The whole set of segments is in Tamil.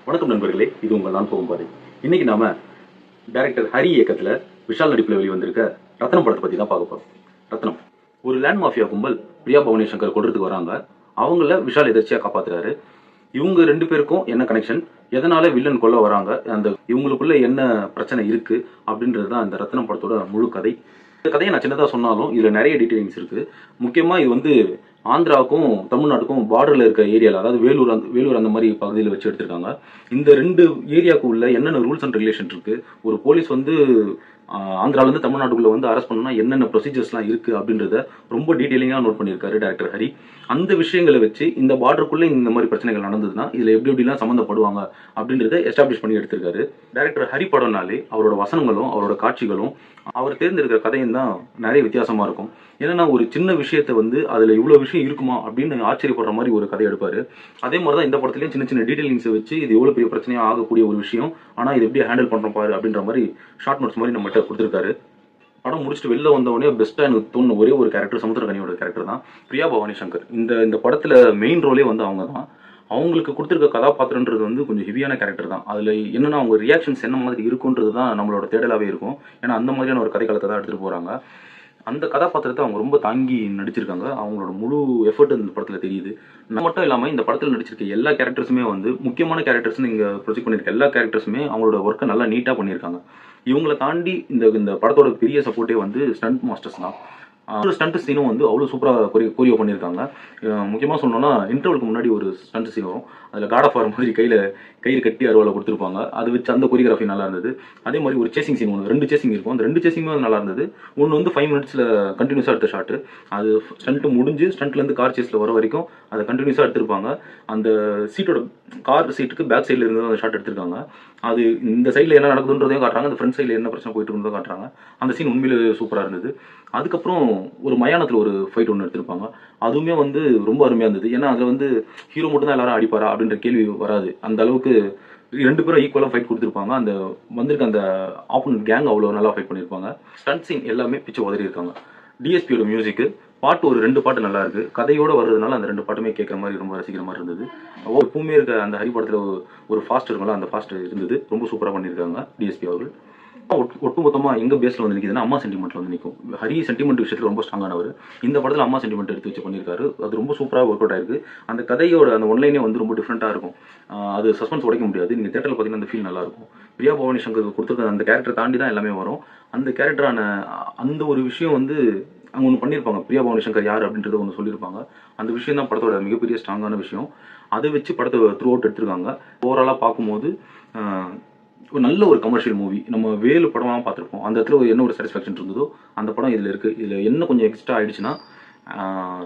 வணக்கம் நண்பர்களே, இது உங்கள் நான் போகும் பாதை. இன்னைக்கு நாம டைரக்டர் ஹரி இயக்கத்துல விஷால் நடிப்புல வெளிவந்திருக்க ரத்னம் படத்தை பத்தி தான் பார்க்க போறோம். ரத்னம் ஒரு லேண்ட் மாஃபியா கும்பல் பிரியா பவானி சங்கர் கொல்றதுக்கு வராங்க. அவங்கள விஷால் எதிர்ச்சியா காப்பாத்துறாரு. இவங்க ரெண்டு பேருக்கும் என்ன கனெக்ஷன், எதனால வில்லன் கொல்ல வராங்க, அந்த இவங்களுக்குள்ள என்ன பிரச்சனை இருக்கு அப்படின்றது தான் இந்த ரத்னம் படத்தோட முழு கதை. இந்த கதையை நான் சின்னதாக சொன்னாலும் இதில் நிறைய டீட்டெயிலிங்ஸ் இருக்குது. முக்கியமாக இது வந்து ஆந்திராவுக்கும் தமிழ்நாட்டுக்கும் பார்டரில் இருக்க ஏரியாவில், அதாவது வேலூர் அந்த மாதிரி பகுதியில் வச்சு எடுத்திருக்காங்க. இந்த ரெண்டு ஏரியாவுக்கு உள்ள என்னென்ன ரூல்ஸ் அண்ட் ரெகுலேஷன் இருக்குது, ஒரு போலீஸ் வந்து ஆந்திராவிலேருந்து தமிழ்நாட்டுக்குள்ளே வந்து அரெஸ்ட் பண்ணணும்னா என்னென்ன ப்ரொசீஜர்ஸ்லாம் இருக்குது அப்படின்றத ரொம்ப டீட்டெயிலிங்காக நோட் பண்ணியிருக்காரு டைரக்டர் ஹரி. அந்த விஷயங்களை வச்சு இந்த பார்டருக்குள்ளே இந்த மாதிரி பிரச்சனைகள் நடந்ததுன்னா இதில் எப்படி எப்படிலாம் சம்மந்தப்படுவாங்க அப்படின்றத எஸ்டாப்ளிஷ் பண்ணி எடுத்திருக்காரு. டைரக்டர் ஹரி படம்னாலே அவரோட வசனங்களும் அவரோட காட்சிகளும் அவர் தேர்ந்தெடுக்கிற கதையும் தான் நிறைய வித்தியாசமாக இருக்கும். ஏன்னா ஒரு சின்ன விஷயத்தை வந்து அதில் இவ்வளோ விஷயம் இருக்குமா அப்படின்னு ஆச்சரியப்படுற மாதிரி ஒரு கதை எடுப்பார். அதே மாதிரி தான் இந்த படத்துலையும் சின்ன சின்ன டீட்டெயிலிங்ஸை வச்சு இது எவ்வளோ பெரிய பிரச்சனையாக ஆகக்கூடிய ஒரு விஷயம், ஆனால் இது எப்படி ஹேண்டில் பண்ணுறோம் பாரு அப்படின்ற மாதிரி ஷார்ட் நோட்ஸ் மாதிரி நம்மகிட்ட கொடுத்துருக்காரு. படம் முடிச்சுட்டு வெளில வந்தவொடனே பெஸ்ட்டாக எனக்கு தோணுன ஒரே ஒரு கேரக்டர் சமுத்திரகனியோட கேரக்டர் தான், பிரியா பவானி சங்கர். இந்த படத்தில் மெயின் ரோலே வந்து அவங்க தான். அவங்களுக்கு கொடுத்துருக்க கதாபாத்திரன்றது வந்து கொஞ்சம் ஹெவியான கேரக்டர் தான். அதில் என்னென்னா அவங்க ரியாக்ஷன்ஸ் என்ன மாதிரி இருக்குன்றது தான் நம்மளோட தேடலாகவே இருக்கும். ஏன்னா அந்த மாதிரியான ஒரு கதைக்களத்தை தான் எடுத்துகிட்டு போகிறாங்க. அந்த கதாபாத்திரத்தை அவங்க ரொம்ப தாங்கி நடிச்சிருக்காங்க. அவங்களோட முழு எஃபர்ட் இந்த படத்தில் தெரியுது. நான் மட்டும் இல்லாமல் இந்த படத்தில் நடிச்சிருக்க எல்லா கேரக்டர்ஸுமே வந்து முக்கியமான கேரக்டர்ஸ்னு இங்கே ப்ரொஜெக்ட் பண்ணியிருக்க எல்லா கேரக்டர்ஸுமே அவங்களோட ஒர்க்கை நல்லா நீட்டாக பண்ணியிருக்காங்க. இவங்களை தாண்டி இந்த படத்தோட பெரிய சப்போர்ட்டே வந்து ஸ்டண்ட் மாஸ்டர்ஸ் தான். ஒரு ஸ்டண்ட் சீனும் வந்து அவ்வளோ சூப்பராக கோரியோ பண்ணியிருக்காங்க. முக்கியமாக சொல்லணும்னா இன்டர்வலுக்கு முன்னாடி ஒரு ஸ்டண்ட் சீன் வரும். அதில் காட் ஆஃப் வார் மாதிரி கயிறு கட்டி அறுவலை கொடுத்துருப்பாங்க. அது வச்சு அந்த கொரியோகிராஃபி நல்லா இருந்தது. அதே மாதிரி ஒரு சேசிங் சீன் ஒன்று, 2 சேசிங் இருக்கும். அந்த 2 சேசிங்குமே நல்லா இருந்தது. ஒன்று வந்து 5 மினிட்ஸில் கண்டினியூஸாக எடுத்த ஷாட்டு. அது ஸ்டண்ட்டு முடிஞ்சு ஸ்டண்ட்லேருந்து கார் சேஸில் வர வரைக்கும் அதை கண்டினியூஸாக எடுத்திருப்பாங்க. அந்த சீட்டோட கார் சீட்டுக்கு பேக் சைடில் இருந்து அந்த ஷாட் எடுத்திருக்காங்க. அது இந்த சைடில் என்ன நடக்குதுன்றதையும் காட்டுறாங்க, அந்த ஃப்ரண்ட் சைடில் என்ன பிரச்சனை போயிட்டு இருந்ததும் காட்டுறாங்க. அந்த சீன் உண்மையிலே சூப்பராக இருந்தது. அதுக்கப்புறம் ஒரு மயானத்தில் ஒரு ஃபைட் ஒன்று எடுத்திருப்பாங்க. அதுவுமே வந்து ரொம்ப அருமையாக இருந்தது. ஏன்னா அதில் வந்து ஹீரோ மட்டும் தான் எல்லாரும் அடிப்பாரா அப்படின்ற கேள்வி வராது. அந்த அளவுக்கு 2 பேரும் ஈக்குவலாக ஃபைட் கொடுத்துருப்பாங்க. அந்த வந்திருக்க அந்த ஆப்போனன்ட் கேங் அவ்வளோ நல்லா ஃபைட் பண்ணியிருப்பாங்க. ஸ்டண்ட் சீன் எல்லாமே பிச்சு உதறி இருக்காங்க. டிஎஸ்பியோட மியூசிக்கு பாட்டு ஒரு 2 பாட்டு நல்லா இருக்கு. கதையோடு வர்றதுனால அந்த 2 பாட்டுமே கேட்குற மாதிரி ரொம்ப ரசிக்கிற மாதிரி இருந்தது. எப்பவுமே இருக்க அந்த ஹரி படத்தில் ஒரு ஃபாஸ்ட் இருக்கும்ல, அந்த ஃபாஸ்ட் இருந்தது. ரொம்ப சூப்பராக பண்ணியிருக்காங்க டிஎஸ்பி அவர்கள். ஒட்டுமொத்தமாக எங்கே பேஸில் வந்து நிற்கிதுன்னா அம்மா சென்டிமெண்ட்டில் வந்து நிற்கும். ஹரி சென்டிமெண்ட் விஷயத்தில் ரொம்ப ஸ்ட்ராங்கானவர். இந்த படத்தில் அம்மா சென்டிமெண்ட் எடுத்து வச்சு பண்ணியிருக்காரு. அது ரொம்ப சூப்பராக ஒர்க் அவுட் ஆயிருக்கு. அந்த கதையோட அந்த ஒன்லைனே வந்து ரொம்ப டிஃப்ரெண்ட்டாக இருக்கும். அது சஸ்பென்ஸ் உடைக்க முடியாது. நீங்கள் தேட்டரில் பார்த்தீங்கன்னா அந்த ஃபீல் நல்லாயிருக்கும். பிரியா பவானி சங்கருக்கு கொடுத்துருக்க அந்த கேரக்டர் தாண்டி தான் எல்லாமே வரும். அந்த கேரக்டரான அந்த ஒரு விஷயம் வந்து அவங்க ஒன்று பண்ணியிருப்பாங்க. பிரியா பவானி சங்கர் யார் அப்படின்றத ஒன்று சொல்லியிருப்பாங்க. அந்த விஷயம் தான் படத்தோட மிகப்பெரிய ஸ்ட்ராங்கான விஷயம். அதை வச்சு படத்தை த்ரூ அவுட் எடுத்திருக்காங்க. ஓவராலாக பார்க்கும்போது ஒரு நல்ல ஒரு கமர்ஷியல் மூவி. நம்ம வேலு படமாக பார்த்துருப்போம். அந்த இடத்துல என்ன ஒரு சாட்டிஸ்ஃபேக்ஷன் இருந்ததோ அந்த படம் இதில் இருக்குது. இதில் என்ன கொஞ்சம் எக்ஸ்ட்ரா ஆகிடுச்சுன்னா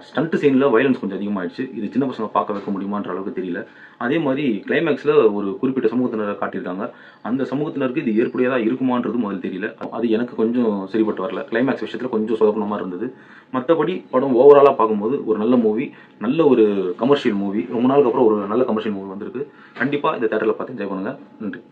ஸ்டண்ட் சீனில் வயலன்ஸ் கொஞ்சம் அதிகமாகிடுச்சு. இது சின்ன பசங்க பார்க்க வைக்க முடியுமான்ற அளவுக்கு தெரியல. அதே மாதிரி கிளைமேக்ஸில் ஒரு குறிப்பிட்ட சமூகத்தினரை காட்டியிருக்காங்க. அந்த சமூகத்தினருக்கு இது ஏற்புடையதாக இருக்குமான்றது முதல் தெரியல. அது எனக்கு கொஞ்சம் சரிப்பட்டு வரல. கிளைமேக்ஸ் விஷயத்தில் கொஞ்சம் சொதப்பனமாக இருந்தது. மற்றபடி படம் ஓவராலாக பார்க்கும்போது ஒரு நல்ல மூவி, நல்ல ஒரு கமர்ஷியல் மூவி. ரொம்ப நாளுக்கு அப்புறம் ஒரு நல்ல கமர்ஷியல் மூவி வந்திருக்கு. கண்டிப்பாக இந்த தேட்டரில் பார்த்து என்ஜாய் பண்ணுங்கள். நன்றி.